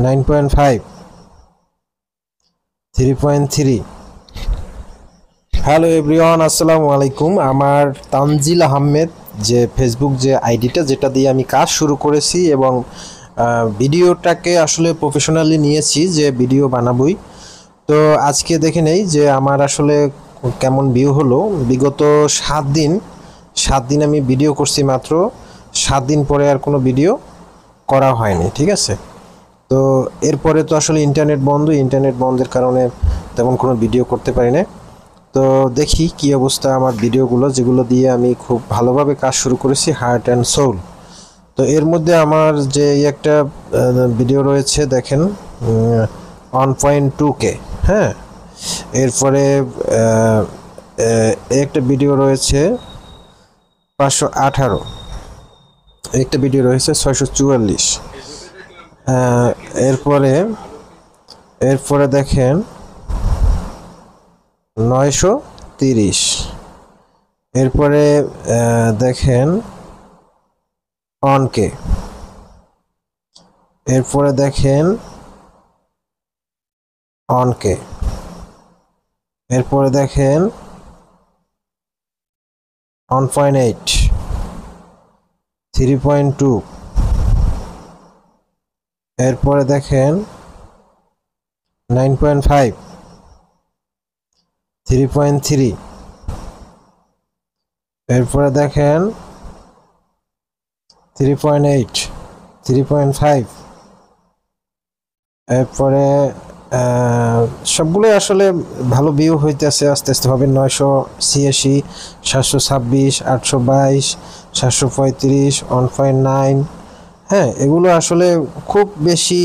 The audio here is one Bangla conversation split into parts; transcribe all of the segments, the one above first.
9.5, 3.3। হ্যালো এভরিওয়ান, আসসালামু আলাইকুম। আমার তানজিল আহমেদ যে ফেসবুক যে আইডিটা, যেটা দিয়ে আমি কাজ শুরু করেছি এবং ভিডিওটাকে আসলে প্রফেশনালি নিয়েছি যে ভিডিও বানাবই। তো আজকে দেখে নেই যে আমার আসলে কেমন ভিউ হলো। বিগত 7 দিন আমি ভিডিও করছি, মাত্র 7 দিন পরে আর কোনো ভিডিও করা হয়নি, ঠিক আছে। তো এরপরে তো আসলে ইন্টারনেট বন্ধের কারণে তেমন কোনো ভিডিও করতে পারি না। তো দেখি কি অবস্থা আমার ভিডিওগুলো, যেগুলো দিয়ে আমি খুব ভালোভাবে কাজ শুরু করেছি, হার্ট অ্যান্ড সোল। তো এর মধ্যে আমার যে একটা ভিডিও রয়েছে, দেখেন 1.2K, হ্যাঁ। এরপরে একটা ভিডিও রয়েছে 518, একটা ভিডিও রয়েছে 644। এরপরে দেখেন 930। এরপরে দেখেন 1K। এরপরে দেখেন 1K। এরপরে দেখেন 1.8, 3.2। এরপরে দেখেন 9.5, 3.3। এরপরে দেখেন 3.8, 3.5। এরপরে সবগুলোই আসলে ভালো ভিউ হইতেছে, আস্তে আস্তে হবে। 986, 726, 822, 735, 1.9। হ্যাঁ, এগুলো আসলে খুব বেশি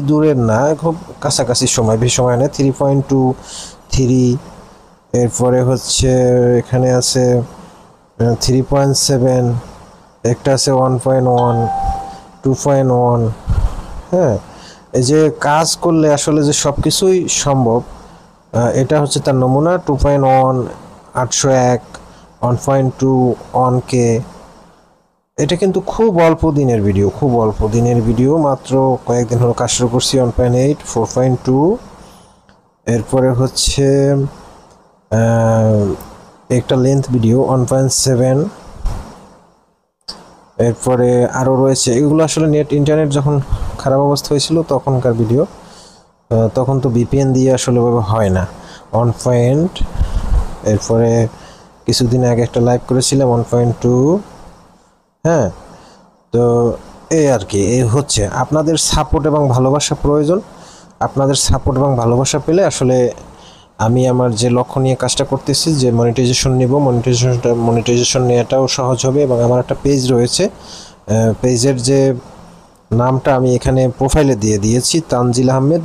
দূরের না, খুব কাছাকাছি সময়, বেশি সময় না। 3.23। এরপরে হচ্ছে এখানে আছে 3.7, একটা আছে 1.1, 2.1। হ্যাঁ, এই যে কাজ করলে আসলে যে সব কিছুই সম্ভব, এটা হচ্ছে তার নমুনা। 2.1, 801, 1.2, 1K। এটা কিন্তু খুব অল্প দিনের ভিডিও, মাত্র কয়েকদিন হলো কাজ শুরু করছি। 1.8, 4.2। এরপরে হচ্ছে একটা লেন্থ ভিডিও 1.7। এরপরে আরও রয়েছে, এগুলো আসলে ইন্টারনেট যখন খারাপ অবস্থা হয়েছিল তখনকার ভিডিও, তখন তো ভিপিএন দিয়ে আসলে ওভাবে হয় না। 1. এরপরে কিছুদিন আগে একটা লাইভ করেছিলাম 1.2। হ্যাঁ, তো এই আর কি, এই হচ্ছে আপনাদের সাপোর্ট এবং ভালোবাসা প্রয়োজন। আপনাদের সাপোর্ট এবং ভালোবাসা পেলে আসলে আমি আমার যে লক্ষ্য নিয়ে কাজটা করতেছি, যে মনিটাইজেশন নিব, মনিটাইজেশন নেওয়াটাও সহজ হবে। এবং আমার একটা পেজ রয়েছে, পেজের যে নামটা আমি এখানে প্রোফাইলে দিয়ে দিয়েছি, তানজিল আহমেদ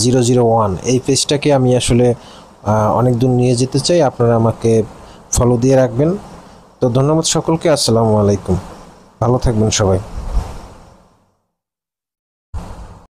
001। এই পেজটাকে আমি আসলে অনেক দূর নিয়ে যেতে চাই, আপনারা আমাকে ফলো দিয়ে রাখবেন। তো ধন্যবাদ সকলকে, আসসালামু আলাইকুম, ভালো থাকবেন সবাই।